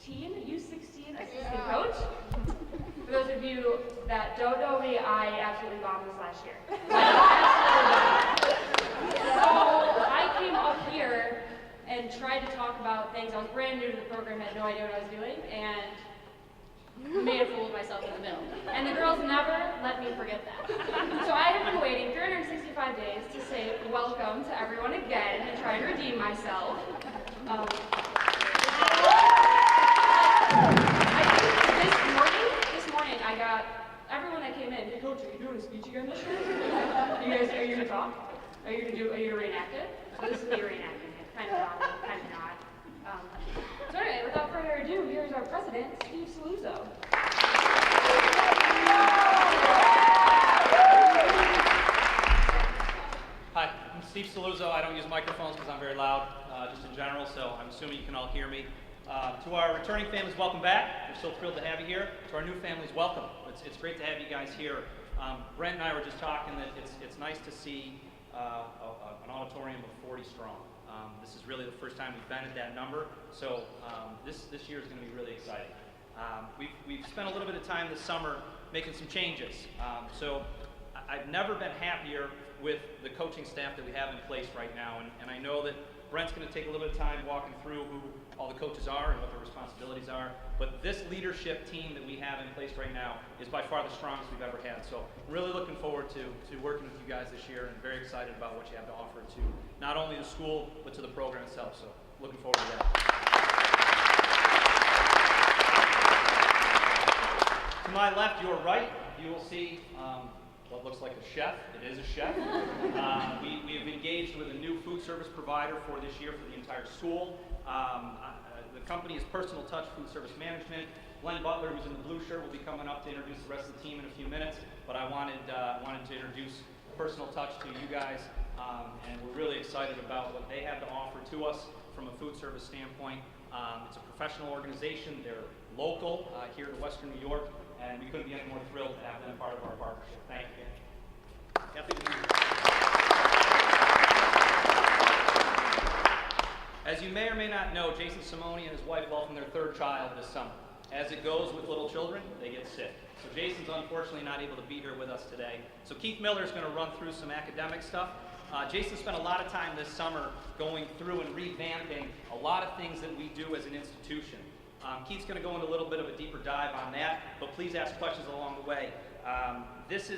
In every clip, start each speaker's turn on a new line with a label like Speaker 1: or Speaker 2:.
Speaker 1: U16 assistant coach. For those of you that don't know me, I absolutely bombed this last year. So I came up here and tried to talk about things. I was brand new to the program, had no idea what I was doing, and made a fool of myself in the middle. And the girls never let me forget that. So I have been waiting 365 days to say welcome to everyone again and try to redeem myself. This morning I got everyone that came in, hey coach, are you doing a speech again this year? Are you gonna talk? Are you gonna reenact it? So this is me reenacting it, kind of not. So anyway, without further ado, here's our president, Steve Saluzzo.
Speaker 2: Hi, I'm Steve Saluzzo. I don't use microphones because I'm very loud, just in general, so I'm assuming you can all hear me. To our returning families, welcome back. We're so thrilled to have you here. To our new families, welcome. It's great to have you guys here. Brent and I were just talking that it's nice to see an auditorium of 40 strong. This is really the first time we've been at that number, so this year is going to be really exciting. We've spent a little bit of time this summer making some changes. So I've never been happier with the coaching staff that we have in place right now, and I know that Brent's going to take a little bit of time walking through who all the coaches are and what their responsibilities are, but this leadership team that we have in place right now is by far the strongest we've ever had. So I'm really looking forward to working with you guys this year and very excited about what you have to offer to not only the school, but to the program itself. So looking forward to that. To my left, your right, you will see what looks like a chef. It is a chef. We have engaged with a new food service provider for this year for the entire school. The company is Personal Touch Food Service Management. Glenn Butler, who's in the blue shirt, will be coming up to introduce the rest of the team in a few minutes, but I wanted to introduce Personal Touch to you guys, and we're really excited about what they have to offer to us from a food service standpoint. It's a professional organization. They're local here to Western New York, and we couldn't be any more thrilled to have them part of our partnership. Thank you. Happy to be here. As you may or may not know, Jason Simone and his wife welcomed their third child this summer. As it goes with little children, they get sick. So Jason's unfortunately not able to be here with us today. So Keith Miller is going to run through some academic stuff. Jason spent a lot of time this summer going through and revamping a lot of things that we do as an institution. Keith's going to go into a little bit of a deeper dive on that, but please ask questions along the way. This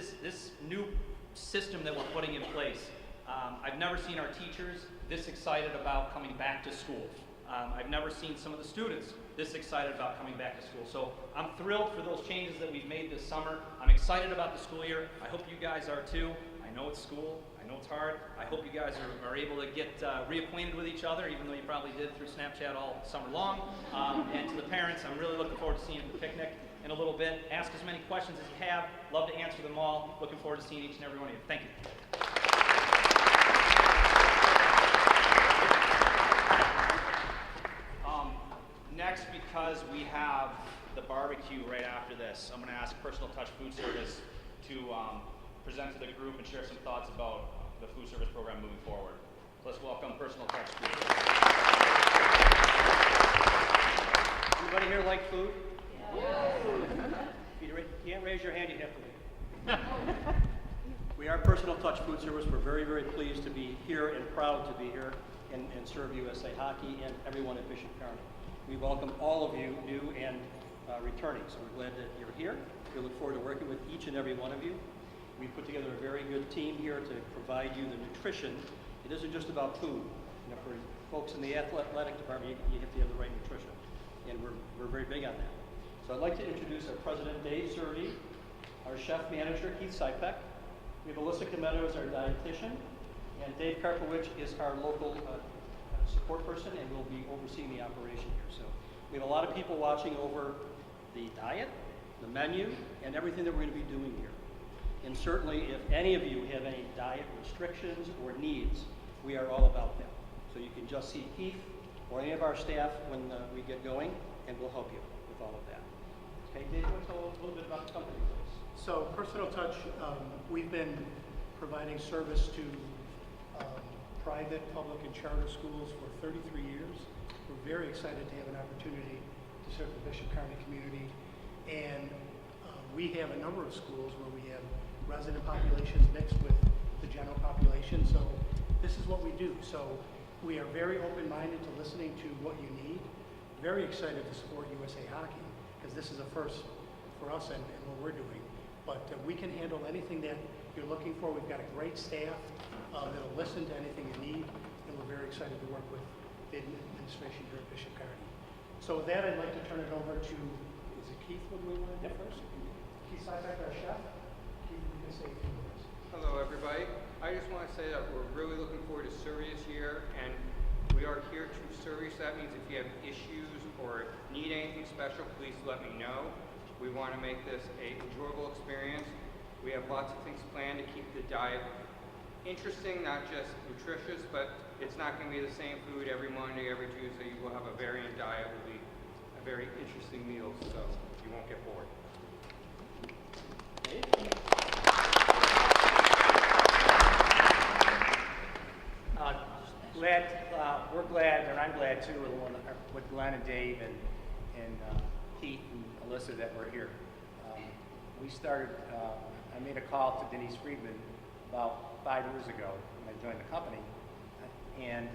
Speaker 2: new system that we're putting in place. I've never seen our teachers this excited about coming back to school. I've never seen some of the students this excited about coming back to school. So I'm thrilled for those changes that we've made this summer. I'm excited about the school year. I hope you guys are too. I know it's school. I know it's hard. I hope you guys are able to get reacquainted with each other, even though you probably did through Snapchat all summer long. And to the parents, I'm really looking forward to seeing you at the picnic in a little bit. Ask as many questions as you have. Love to answer them all. Looking forward to seeing each and every one of you. Thank you. Next, because we have the barbecue right after this, I'm going to ask Personal Touch Food Service to present to the group and share some thoughts about the food service program moving forward. So let's welcome Personal Touch Food Service. Anybody here like food? Yeah. If you can't raise your hand, you have to leave. We are Personal Touch Food Service. We're very, very pleased to be here and proud to be here and serve USA Hockey and everyone at Bishop Kearney. We welcome all of you, new and returning, so we're glad that you're here. We look forward to working with each and every one of you. We put together a very good team here to provide you the nutrition. It isn't just about food. You know, for folks in the athletic department, you have to have the right nutrition, and we're very big on that. So I'd like to introduce our president, Dave Zerdy, our chef manager, Keith Sipek. We have Alyssa Cometto as our dietitian, and Dave Karpowicz is our local support person and will be overseeing the operation here. So we have a lot of people watching over the diet, the menu, and everything that we're going to be doing here. And certainly if any of you have any diet restrictions or needs, we are all about them. So you can just see Keith or any of our staff when we get going, and we'll help you with all of that. Okay, Dave, you want to tell a little bit about the company, please?
Speaker 3: So Personal Touch, we've been providing service to private, public, and charter schools for 33 years. We're very excited to have an opportunity to to serve the Bishop Kearney community. And we have a number of schools where we have resident populations mixed with the general population. So this is what we do. So we are very open-minded to listening to what you need. Very excited to support USA Hockey because this is a first for us and what we're doing. But we can handle anything that you're looking for. We've got a great staff that'll listen to anything you need, and we're very excited to work with the administration here at Bishop Kearney. So with that, I'd like to turn it over to, is it Keith would we want to do first? Keith Sysak, our chef. Keith, you can say a few words.
Speaker 4: Hello, everybody. I just want to say that we're really looking forward to Survey this year, and we are here to Survey, so that means if you have issues or need anything special, please let me know. We want to make this an enjoyable experience. We have lots of things planned to keep the diet interesting, not just nutritious, but it's not going to be the same food every Monday, every Tuesday. You will have a variant diet. It will be a very interesting meal, so you won't get bored.
Speaker 5: We're glad, and I'm glad too, with Glenn and Dave and Keith and Alyssa that we're here. We started, I made a call to Denise Friedman about 5 years ago when I joined the company, and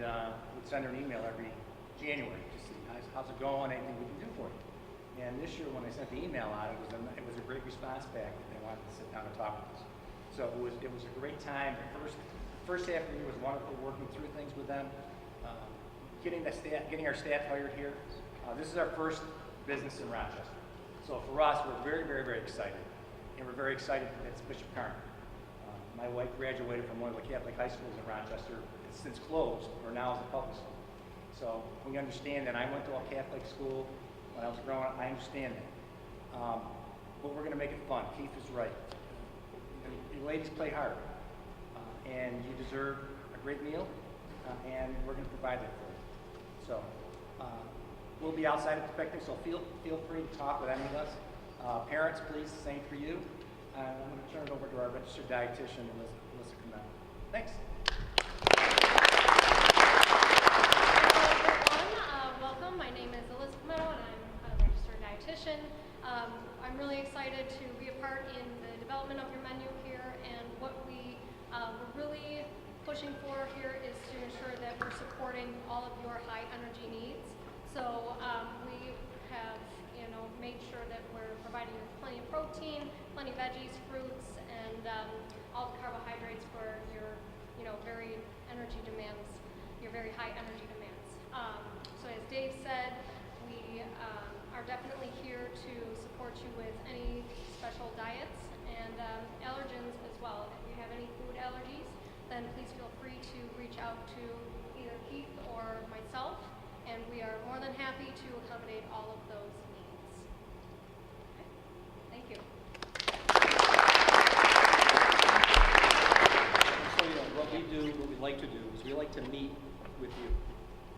Speaker 5: would send her an email every January to see how's it going, anything we can do for you. And this year when I sent the email out, it was a great response back that they wanted to sit down and talk with us. So it was a great time. The first half of the year was wonderful working through things with them, getting our staff hired here. This is our first business in Rochester. So for us, we're very, very, very excited. And we're very excited that it's Bishop Kearney. My wife graduated from one of the Catholic high schools in Rochester. It's since closed, or now is a public school. So we understand that. I went to a Catholic school when I was growing up. I understand that. But we're going to make it fun. Keith is right. You ladies play hard. And you deserve a great meal. And we're going to provide that for you. So we'll be outside at the picnic, so feel free to talk with any of us. Parents, please, same for you. I'm going to turn it over to our registered dietitian, Alyssa Kamel. Thanks.
Speaker 6: Hello, everyone. Welcome. My name is Alyssa Kamel, and I'm a registered dietitian. I'm really excited to be a part in the development of your menu here, and what we're really pushing for here is to ensure that we're supporting all of your high energy needs. So we have, made sure that we're providing you with plenty of protein, plenty of veggies, fruits, and all the carbohydrates for your, very energy demands, your very high energy demands. So as Dave said, we are definitely here to support you with any special diets and allergens as well. If you have any food allergies, then please feel free to reach out to either Keith or myself, and we are more than happy to accommodate all of those needs. Okay. Thank you.
Speaker 2: So, what we do, what we like to do is we like to meet with you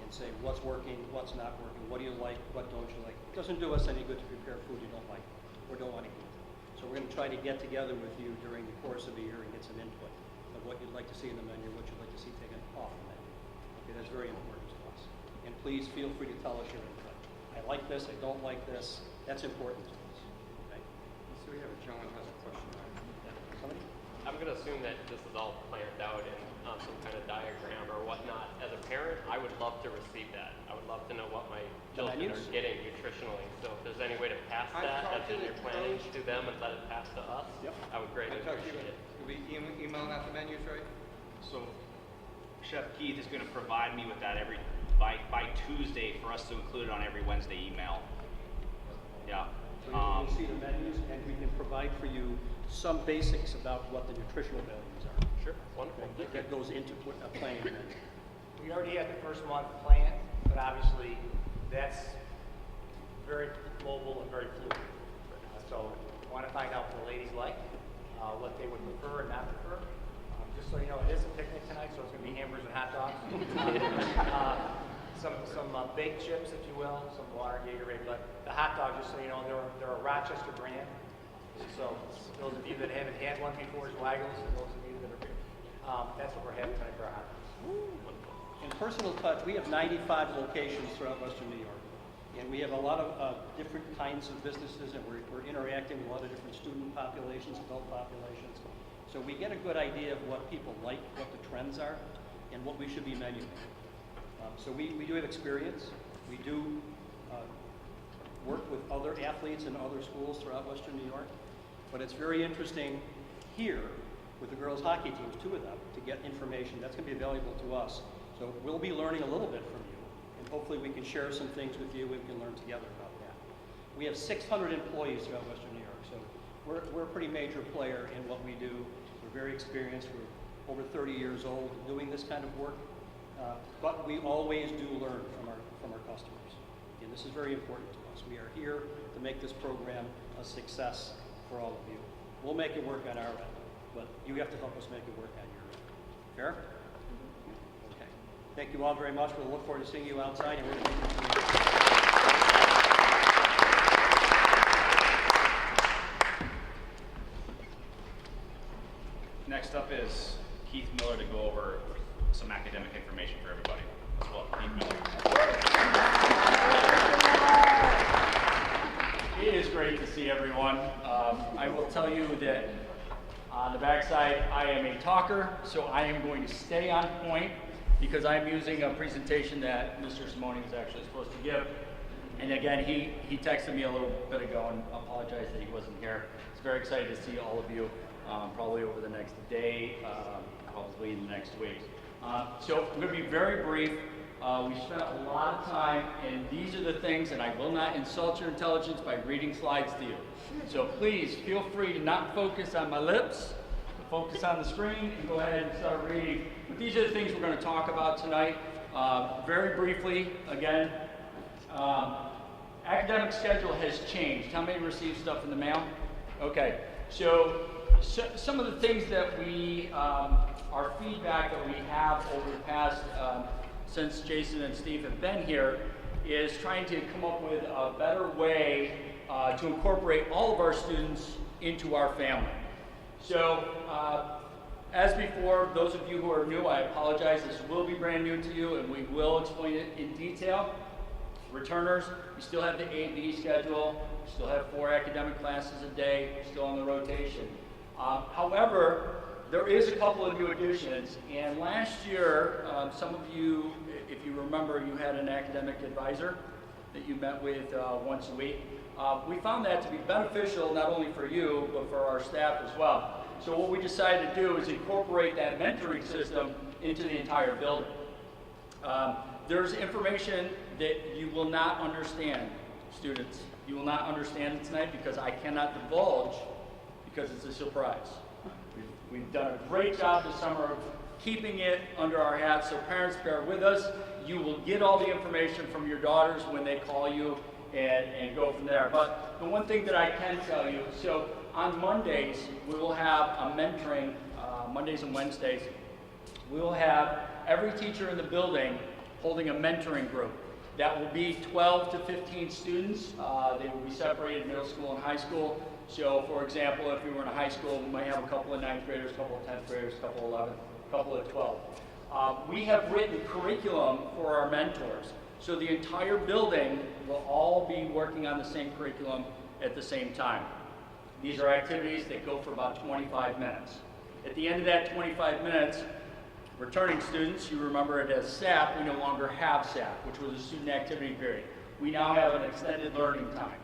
Speaker 2: and say what's working, what's not working, what do you like, what don't you like. It doesn't do us any good to prepare food you don't like or don't want to eat. So we're going to try to get together with you during the course of the year and get some input of what you'd like to see in the menu, what you'd like to see taken off the menu. Okay, that's very important to us. And please feel free to tell us your input. I like this, I don't like this. That's important to us. Okay?
Speaker 4: So we have a gentleman who has a question.
Speaker 2: Somebody?
Speaker 7: I'm going to assume that this is all planned out in some kind of diagram or whatnot. As a parent, I would love to receive that. I would love to know what my children are getting nutritionally. So if there's any way to pass that as in your planning to them and let it pass to us, I would greatly appreciate it.
Speaker 4: You'll be emailing out the menus, right?
Speaker 8: So Chef Keith is going to provide me with that by Tuesday for us to include it on every Wednesday email. Yeah.
Speaker 2: So you'll see the menus, and we can provide for you some basics about what the nutritional values are.
Speaker 7: Sure, wonderful.
Speaker 2: That goes into planning the menu.
Speaker 5: We already had the first month planned, but obviously that's very global and very fluid. So I want to find out what the ladies like, what they would prefer and not prefer. Just so you know, it is a picnic tonight, so it's going to be hamburgers and hot dogs. Some baked chips, if you will, some water, Gatorade, but the hot dog, just so you know, they're a Rochester brand. So those of you that haven't had one before is Waggles, and those of you that are here, that's what we're having tonight for our hot dogs.
Speaker 2: In personal touch, we have 95 locations throughout Western New York. And we have a lot of different kinds of businesses, and we're interacting with a lot of different student populations, adult populations. So we get a good idea of what people like, what the trends are, and what we should be menuing. So we do have experience. We do work with other athletes in other schools throughout Western New York. But it's very interesting here with the girls' hockey teams, 2 of them, to get information that's going to be valuable to us. So we'll be learning a little bit from you, and hopefully we can share some things with you. We can learn together about that. We have 600 employees throughout Western New York, so we're a pretty major player in what we do. We're very experienced. We're over 30 years old doing this kind of work, but we always do learn from our customers. And this is very important to us. We are here to make this program a success for all of you. We'll make it work on our end, but you have to help us make it work on your end. Fair? Okay. Thank you all very much. We'll look forward to seeing you outside. And we're going to
Speaker 8: Next up is Keith Miller to go over some academic information for everybody. Let's welcome Keith Miller.
Speaker 9: It is great to see everyone. I will tell you that on the backside, I am a talker, so I am going to stay on point because I'm using a presentation that Mr. Simone was actually supposed to give. And again, he texted me a little bit ago and apologized that he wasn't here. It's very excited to see all of you, probably over the next day, probably in the next week. So I'm going to be very brief. We spent a lot of time, and these are the things, and I will not insult your intelligence by reading slides to you. So please feel free to not focus on my lips, focus on the screen, and go ahead and start reading. But these are the things we're going to talk about tonight. Very briefly, again, academic schedule has changed. How many received stuff in the mail? Okay, so some of the things that our feedback that we have over the past since Jason and Steve have been here is trying to come up with a better way to incorporate all of our students into our family. So as before, those of you who are new, I apologize. This will be brand new to you, and we will explain it in detail. Returners, we still have the A-B schedule. We still have 4 academic classes a day, still on the rotation. However, there is a couple of new additions, and last year, some of you, if you remember, you had an academic advisor that you met with once a week. We found that to be beneficial not only for you, but for our staff as well. So what we decided to do is incorporate that mentoring system into the entire building. There's information that you will not understand, students. You will not understand it tonight because I cannot divulge because it's a surprise. We've done a great job this summer of keeping it under our hats, so parents, bear with us. You will get all the information from your daughters when they call you and go from there. But the one thing that I can tell you, so on Mondays, we will have a mentoring, Mondays and Wednesdays, we will have every teacher in the building holding a mentoring group. That will be 12 to 15 students. They will be separated middle school and high school. So, for example, if we were in a high school, we might have a couple of 9th graders, a couple of 10th graders, a couple of 11th, a couple of 12. We have written curriculum for our mentors. So the entire building will all be working on the same curriculum at the same time. These are activities that go for about 25 minutes. At the end of that 25 minutes, returning students, you remember it as SAP, we no longer have SAP, which was a student activity period. We now have an extended learning time.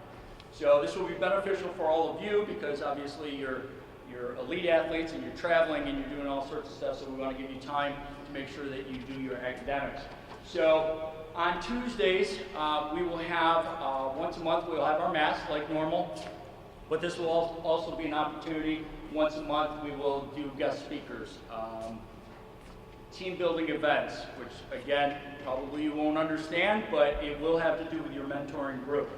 Speaker 9: So this will be beneficial for all of you because obviously you're elite athletes and you're traveling and you're doing all sorts of stuff, so we want to give you time to make sure that you do your academics. So on Tuesdays, we will have, once a month, we'll have our mass like normal, but this will also be an opportunity. Once a month, we will do guest speakers. Team building events, which again, probably you won't understand, but it will have to do with your mentoring group.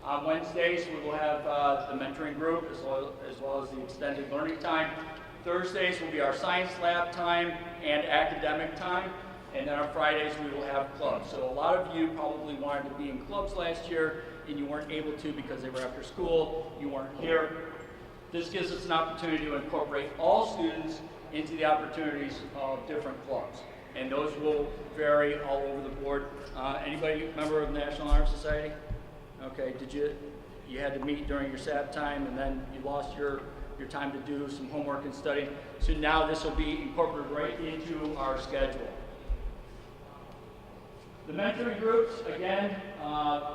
Speaker 9: On Wednesdays, we will have the mentoring group as well as the extended learning time. Thursdays will be our science lab time and academic time. And then on Fridays, we will have clubs. So a lot of you probably wanted to be in clubs last year and you weren't able to because they were after school, you weren't here. This gives us an opportunity to incorporate all students into the opportunities of different clubs. And those will vary all over the board. Anybody member of the National Honor Society? Okay, you had to meet during your SAT time and then you lost your time to do some homework and study. So now this will be incorporated right into our schedule. The mentoring groups, again,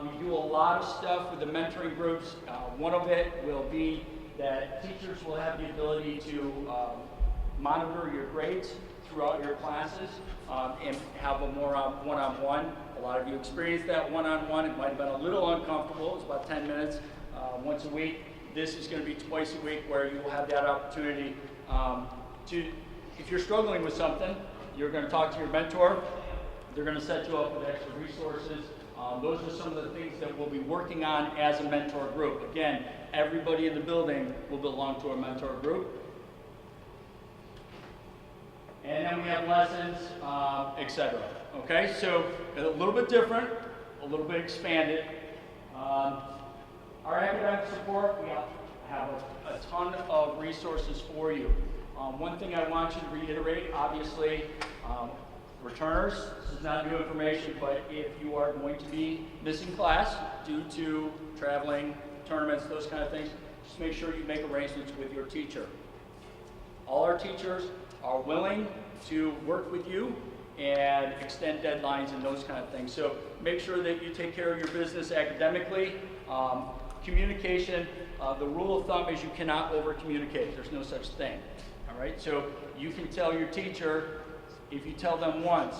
Speaker 9: we do a lot of stuff with the mentoring groups. One of it will be that teachers will have the ability to monitor your grades throughout your classes and have a more one-on-one. A lot of you experienced that one-on-one. It might have been a little uncomfortable. It was about 10 minutes once a week. This is going to be twice a week where you will have that opportunity to, if you're struggling with something, you're going to talk to your mentor. They're going to set you up with extra resources. Those are some of the things that we'll be working on as a mentor group. Again, everybody in the building will belong to a mentor group. And then we have lessons, etc. Okay, so a little bit different, a little bit expanded. Our academic support, we have a ton of resources for you. One thing I want you to reiterate, obviously, returners, this is not new information, but if you are going to be missing class due to traveling, tournaments, those kind of things, just make sure you make arrangements with your teacher. All our teachers are willing to work with you and extend deadlines and those kind of things. So make sure that you take care of your business academically. Communication, the rule of thumb is you cannot over-communicate. There's no such thing. All right, so you can tell your teacher, if you tell them once,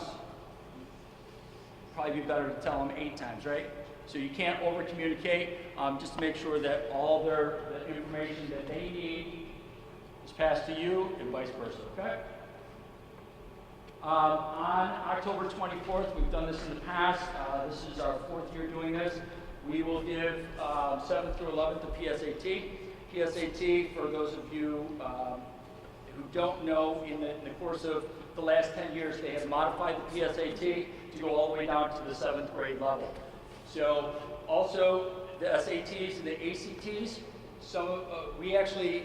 Speaker 9: probably be better to tell them 8 times, right? So you can't over-communicate, just to make sure that all the information that they need is passed to you and vice versa, okay? On October 24th, we've done this in the past. This is our 4th year doing this. We will give 7th through 11th the PSAT. PSAT, for those of you who don't know, in the course of the last 10 years, they have modified the PSAT to go all the way down to the 7th grade level. So also the SATs and the ACTs, we actually,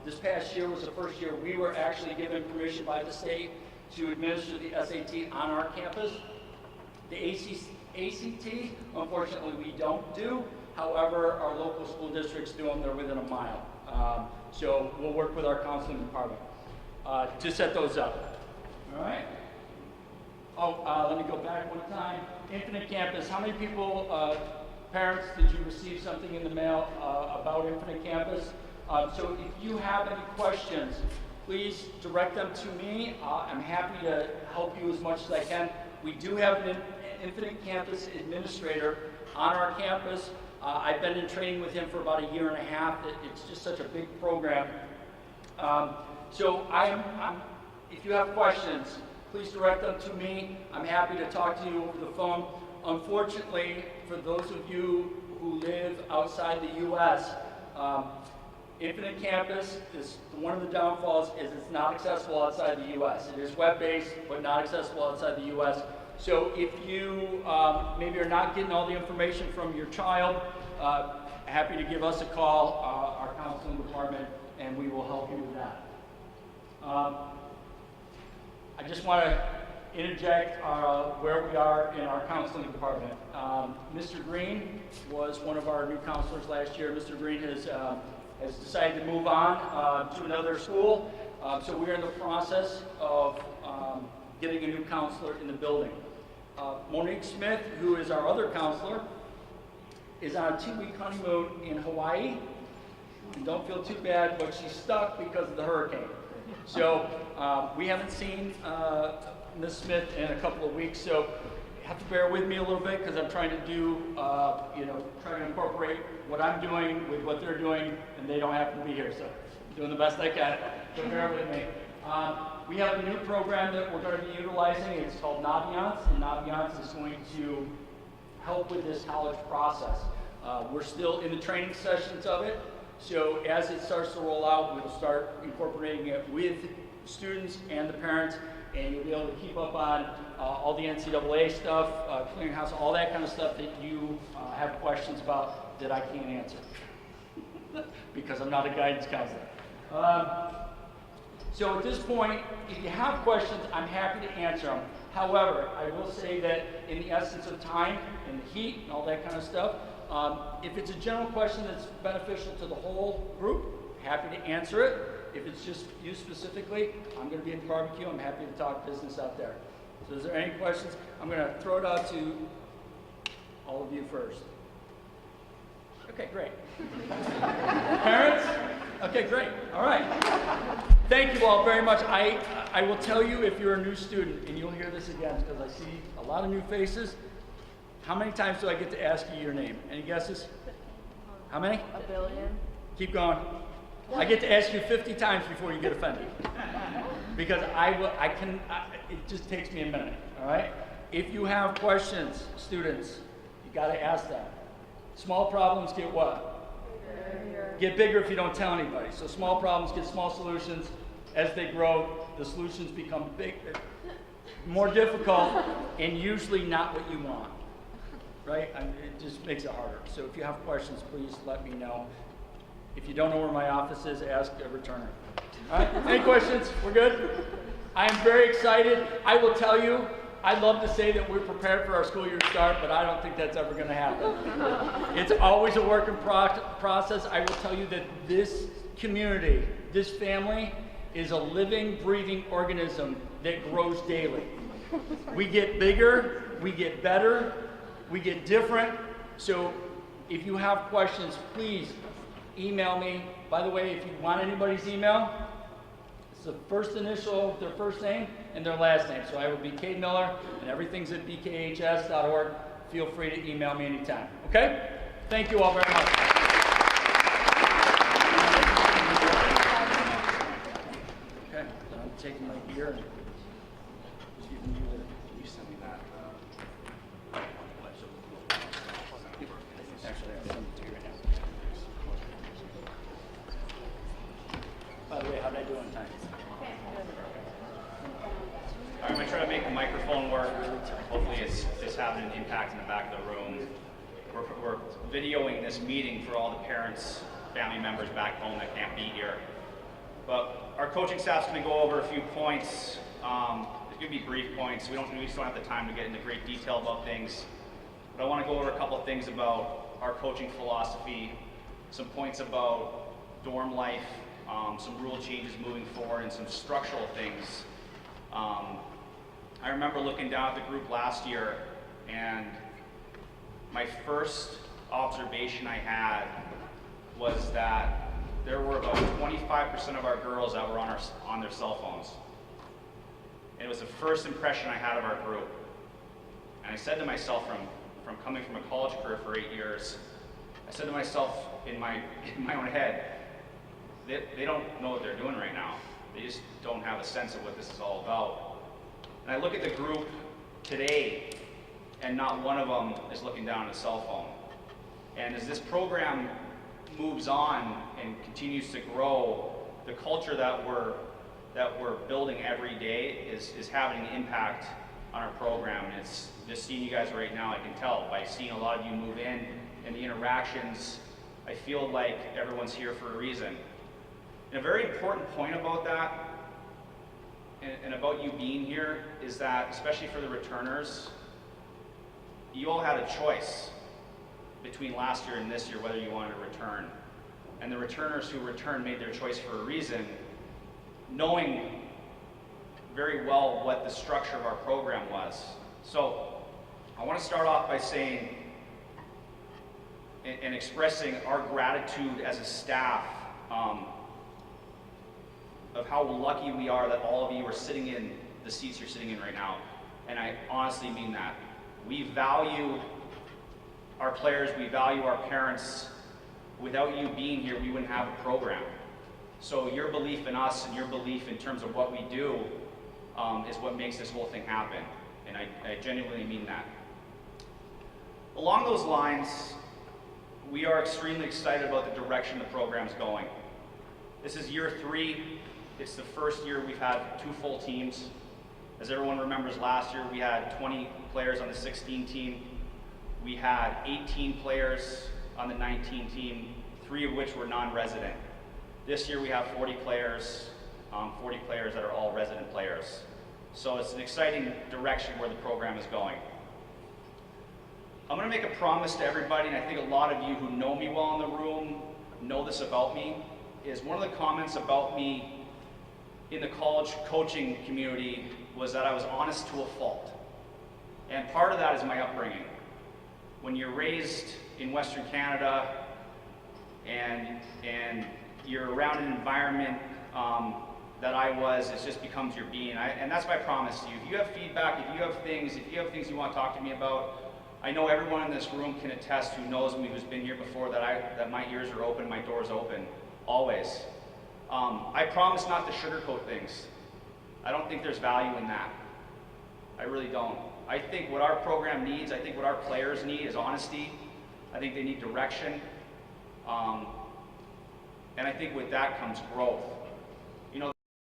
Speaker 9: this past year was the first year we were actually given permission by the state to administer the SAT on our campus. The ACT, unfortunately, we don't do. However, our local school districts do them. They're within a mile. So we'll work with our counseling department to set those up. All right? Oh, let me go back one time. Infinite Campus. How many people, parents, did you receive something in the mail about Infinite Campus? So if you have any questions, please direct them to me. I'm happy to help you as much as I can. We do have an Infinite Campus administrator on our campus. I've been in training with him for about 1.5 years. It's just such a big program. So if you have questions, please direct them to me. I'm happy to talk to you over the phone. Unfortunately, for those of you who live outside the U.S., Infinite Campus is one of the downfalls is it's not accessible outside the U.S. It is web-based, but not accessible outside the U.S. So if you maybe are not getting all the information from your child, happy to give us a call, our counseling department, and we will help you with that. I just want to interject where we are in our counseling department. Mr. Green was one of our new counselors last year. Mr. Green has decided to move on to another school. So we're in the process of getting a new counselor in the building. Monique Smith, who is our other counselor, is on a 2-week honeymoon in Hawaii. And don't feel too bad, but she's stuck because of the hurricane. So we haven't seen Ms. Smith in a couple of weeks, so you have to bear with me a little bit because I'm trying to do, trying to incorporate what I'm doing with what they're doing, and they don't happen to be here, so I'm doing the best I can. So bear with me. We have a new program that we're going to be utilizing. It's called Naviance, and Naviance is going to help with this college process. We're still in the training sessions of it, so as it starts to roll out, we'll start incorporating it with students and the parents, and you'll be able to keep up on all the NCAA stuff, clearinghouse, all that kind of stuff that you have questions about that I can't answer because I'm not a guidance counselor. So at this point, if you have questions, I'm happy to answer them. However, I will say that in the essence of time and the heat and all that kind of stuff, If it's a general question that's beneficial to the whole group, happy to answer it. If it's just you specifically, I'm going to be at the barbecue. I'm happy to talk business out there. So is there any questions? I'm going to throw it out to all of you first. Okay, great. Parents? Okay, great. All right. Thank you all very much. I will tell you if you're a new student, and you'll hear this again because I see a lot of new faces. How many times do I get to ask you your name? Any guesses? How many?
Speaker 10: A billion.
Speaker 9: Keep going. I get to ask you 50 times before you get offended. Because it just takes me a minute, all right? If you have questions, students, you got to ask them. Small problems get what?
Speaker 10: Bigger.
Speaker 9: Get bigger if you don't tell anybody. So small problems get small solutions. As they grow, the solutions become more difficult, and usually not what you want, right? It just makes it harder. So if you have questions, please let me know. If you don't know where my office is, ask a returner. All right, any questions? We're good? I am very excited. I will tell you, I'd love to say that we're prepared for our school year to start, but I don't think that's ever going to happen. It's always a work in process. I will tell you that this community, this family, is a living, breathing organism that grows daily. We get bigger, we get better, we get different. So if you have questions, please email me. By the way, if you want anybody's email, it's the first initial, their first name, and their last name. So I will be Cade Miller, and everything's at bkhs.org. Feel free to email me anytime. Okay? Thank you all very much. Okay, so I'm taking my gear and just giving you the. You send me that. Actually, I'll send it to you right now. By the way, how'd I do on time?
Speaker 8: I'm going to try to make the microphone work. Hopefully it's having an impact in the back of the room. We're videoing this meeting for all the parents, family members back home that can't be here. But our coaching staff's going to go over a few points. It's going to be brief points. We just don't have the time to get into great detail about things. But I want to go over a couple of things about our coaching philosophy, some points about dorm life, some rule changes moving forward, and some structural things. I remember looking down at the group last year, and my first observation I had was that there were about 25% of our girls that were on their cell phones. And it was the first impression I had of our group. And I said to myself, from coming from a college career for 8 years, I said to myself in my own head, they don't know what they're doing right now. They just don't have a sense of what this is all about. And I look at the group today, and not one of them is looking down at a cell phone. And as this program moves on and continues to grow, the culture that we're building every day is having an impact on our program. And it's just seeing you guys right now, I can tell by seeing a lot of you move in and the interactions. I feel like everyone's here for a reason. And a very important point about that, and about you being here, is that, especially for the returners, you all had a choice between last year and this year whether you wanted to return. And the returners who returned made their choice for a reason, knowing very well what the structure of our program was. So I want to start off by saying and expressing our gratitude as a staff of how lucky we are that all of you are sitting in the seats you're sitting in right now. And I honestly mean that. We value our players, we value our parents. Without you being here, we wouldn't have a program. So your belief in us and your belief in terms of what we do is what makes this whole thing happen. And I genuinely mean that. Along those lines, we are extremely excited about the direction the program's going. This is year 3. It's the first year we've had 2 full teams. As everyone remembers, last year we had 20 players on the 16 team. We had 18 players on the 19 team, 3 of which were non-resident. This year we have 40 players that are all resident players. So it's an exciting direction where the program is going. I'm going to make a promise to everybody, and I think a lot of you who know me well in the room know this about me, is one of the comments about me in the college coaching community was that I was honest to a fault. And part of that is my upbringing. When you're raised in Western Canada and you're around an environment that I was, it just becomes your being. And that's my promise to you. If you have feedback, if you have things you want to talk to me about, I know everyone in this room can attest who knows me, who's been here before, that my ears are open, my door's open, always. I promise not to sugarcoat things. I don't think there's value in that. I really don't. I think what our program needs, I think what our players need is honesty. I think they need direction. And I think with that comes growth.